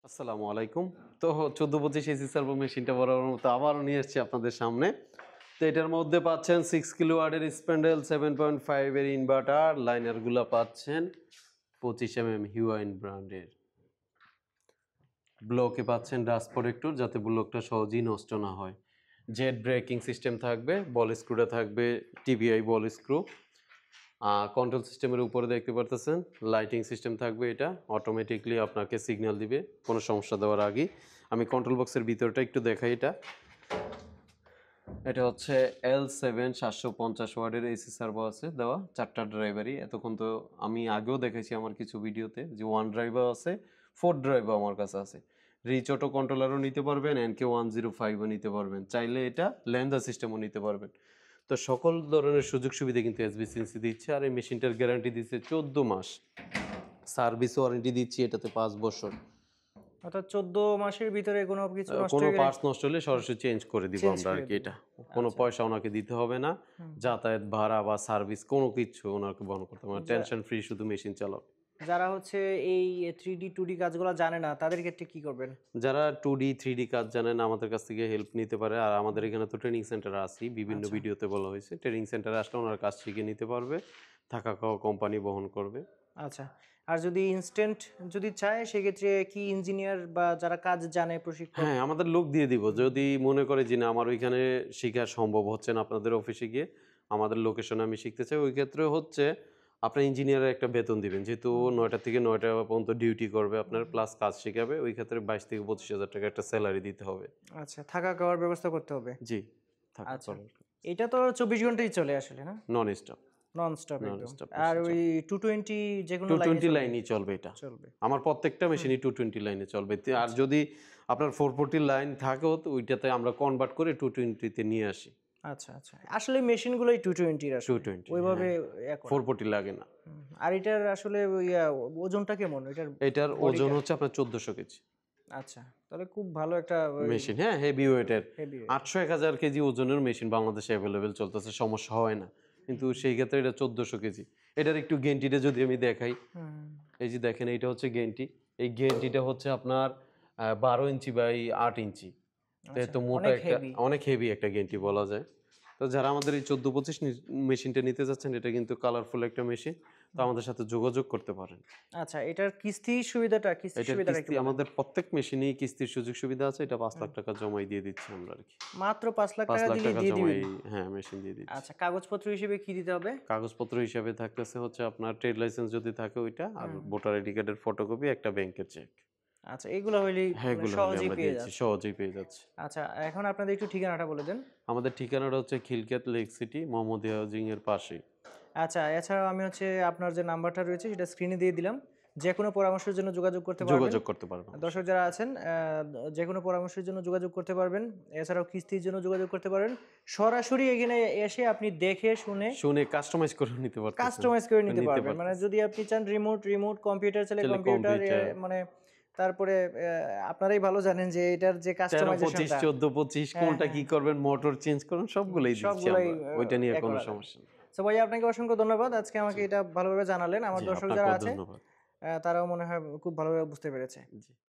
আসসালামু আলাইকুম। তো 14-25 এসি সার্ভো মেশিনটা বরাবরের মতো আবারও নিয়ে এসেছি আপনাদের সামনে। তো এটার মধ্যে পাচ্ছেন 6 কিলো ওয়াটের স্প্যান্ডেল, 7.5 এর ইনভার্টার, লাইনারগুলা পাচ্ছেন 25 হিউয়াইন ব্র্যান্ডের। ব্লকে পাচ্ছেন ডাস্ট প্রোটেক্টর যাতে ব্লকটা সহজেই নষ্ট না হয়। জেট ব্রেকিং সিস্টেম থাকবে, বল স্ক্রুটা থাকবে টিবিআই বল স্ক্রু। কন্ট্রোল সিস্টেমের উপরে দেখতে পারতেছেন লাইটিং সিস্টেম থাকবে, এটা অটোমেটিকলি আপনাকে সিগন্যাল দিবে কোনো সমস্যা দেওয়ার আগে। আমি কন্ট্রোল বক্সের ভিতরটা একটু দেখাই। এটা হচ্ছে L7 750 ওয়াটের এসি সার্ভো আছে দেওয়া, 4টা ড্রাইভারই। এতক্ষণ তো আমি আগেও দেখাইছি আমার কিছু ভিডিওতে যে 1 ড্রাইভার আছে, 4 ড্রাইভার আমার কাছে আছে। রিচ অটো কন্ট্রোলারও নিতে পারবেন, NK105ও নিতে পারবেন, চাইলে এটা ল্যান্ডার সিস্টেমও নিতে পারবেন। তো সকল ধরনের সুযোগ সুবিধা কিন্তু এসবিসিএনসি দিচ্ছে। আর এই মেশিনটার গ্যারান্টি দিচ্ছে 14 মাস, সার্ভিস ওয়ারেন্টি দিচ্ছি এটাতে 5 বছর। অর্থাৎ 14 মাসের ভিতরে কোনো কিছু নষ্ট কোনো হয়ে গেলে পার্টস নষ্ট হলে সরাসরি চেঞ্জ করে দিব আমরা আর কি। এটা কোনো পয়সা ওনাকে দিতে হবে না, যাতায়াত ভাড়া বা সার্ভিস কোনো কিছু ওনাকে বহন করতে হবে না, টেনশন ফ্রি, শুধু মেশিন চালাবে। যারা হচ্ছে এই 3D 2D কাজগুলো জানে না তাদের ক্ষেত্রে কি করবেন? যারা 2D 3D কাজ জানেন আমাদের কাছ থেকে হেল্প নিতে পারে। আর আমাদের এখানে তো ট্রেনিং সেন্টার আছেই, বিভিন্ন ভিডিওতে বলা হয়েছে ট্রেনিং সেন্টারে আসলে ওনার কাজ শিখে নিতে পারবে, থাকা খাওয়া কোম্পানি বহন করবে। আচ্ছা, আর যদি ইনস্ট্যান্ট যদি চায় সেক্ষেত্রে কি ইঞ্জিনিয়ার বা যারা কাজ জানে প্রশিক্ষক? হ্যাঁ, আমাদের লোক দিয়ে দিব। যদি মনে করে যে না আমার ওইখানে শেখা সম্ভব হচ্ছে না আপনাদের অফিসে গিয়ে, আমাদের লোকেশনে আমি শিখতে চাই, ওই ক্ষেত্রে হচ্ছে আপনার ইঞ্জিনিয়ারের একটা বেতন দিবেন, যেহেতু 9টা থেকে 9টা পর্যন্ত ডিউটি করবে আপনার, প্লাস কাজ শেখাবে। ওই ক্ষেত্রে 22 থেকে 25,000 টাকা একটা স্যালারি দিতে হবে। আচ্ছা, থাকা খাওয়ার ব্যবস্থা করতে হবে। জি, থাকা আচ্ছা, করার এটা তো 24 ঘন্টাই চলে আসলে না? Non stop. নন স্টপ নন একদম। স্টপ আর মেশিন ওই 220 যে কোনো 220 লাইনে লাইনই চলবে এটা। চলবে। আমার প্রত্যেকটা মেশিনই 220 লাইনে চলবে। আর যদি আপনার 440 লাইন থাকেও তো ওইটাতে আমরা কনভার্ট করে 220 তে নিয়ে আসি। আচ্ছা আচ্ছা, আসলে মেশিনগুলোই 220 এর আসলে 220 ওইভাবে এখন 440 লাগে না। আর এটার আসলে ওই ওজনটা কেমন এটার? এটার ওজন হচ্ছে আপনার 1400 কেজি আচ্ছা, তাহলে খুব ভালো একটা মেশিন। হ্যাঁ, হেভি ওয়েটের হেভি। 800-1000 কেজি ওজনের মেশিন বাংলাদেশে অ্যাভেলেবেল চলতেছে, সমস্যা হয় না। কিন্তু সেই ক্ষেত্রে এটা 1400 কেজি। এটার একটু গেন্টিটা যদি আমি দেখাই, এই যে দেখেন এইটা হচ্ছে গেন্টি। এই গেন্টিটা হচ্ছে আপনার 12 ইঞ্চি বাই 8 ইঞ্চি। তো মোটা একটা, অনেক হেভি একটা গেন্টি বলা যায়। তো যারা আমাদের এই 14-25 মেশিনটা নিতে যাচ্ছেন, এটা কিন্তু কালারফুল একটা মেশিন, তো আমাদের সাথে যোগাযোগ করতে পারেন। আচ্ছা, এটার কিস্তির সুবিধাটা এটার সুবিধাটা কিস্তি আমাদের প্রত্যেক মেশিনেই কিস্তির সুযোগ সুবিধা আছে। এটা 5 লাখ টাকা জমাই দিয়ে দিচ্ছি আমরা আর কি। মাত্র 5 লাখ 5 টাকা লাখ দিলে টাকা দিয়ে জমাই, দিবেন? হ্যাঁ, মেশিন দিয়ে দিচ্ছি। আচ্ছা, কাগজপত্র হিসেবে কি দিতে হবে? কাগজপত্র হিসাবে থাকতেছে হচ্ছে আপনার ট্রেড লাইসেন্স যদি থাকে ওইটা, আর ভোটার আইডি কার্ডের ফটোকপি, একটা ব্যাংকের চেক। আচ্ছা, এগুলো হইলেই হ্যাঁ, এগুলো হলে সহজেই আমরা পেয়ে দিয়েছি, যাচ্ছে। সহজেই পেয়ে যাচ্ছে। আচ্ছা, এখন আপনাদের একটু ঠিকানাটা বলে দেন। আমাদের ঠিকানাটা হচ্ছে Khilkhet lake city, Mohammadia housing এর পাশেই। আচ্ছা, এছাড়াও আমি হচ্ছে আপনার যে নাম্বারটা রয়েছে সেটা স্ক্রিনে দিয়ে দিলাম। যে কোনো পরামর্শের জন্য যোগাযোগ করতে পারবেন। যোগাযোগ করতে পারবেন। দর্শক যারা আছেন যে কোনো পরামর্শের জন্য যোগাযোগ করতে পারবেন। এছাড়াও কিস্তির জন্য যোগাযোগ করতে পারেন। সরাসরি এখানে এসে আপনি দেখে শুনে কাস্টমাইজ করে নিতে পারতেছেন। কাস্টমাইজ করে নিতে পারবেন। মানে যদি আপনি চান রিমোট, কম্পিউটার চাইলে কম্পিউটার, মানে তারপরে আপনারাই ভালো জানেন যে এটার যে 13-25, কাস্টমাইজেশনটা 14-25 কোনটা কি করবেন, মোটর চেঞ্জ করুন, সবগুলোই দিচ্ছি আমরা। ওইটা নিয়ে কোনো সমস্যা নেই। তো ভাই, আপনাকে অসংখ্য ধন্যবাদ, আজকে আমাকে এটা ভালোভাবে জানালেন। আমার দর্শক যারা আছে ধন্যবাদ। তারাও মনে হয় খুব ভালোভাবে বুঝতে পেরেছে। জি।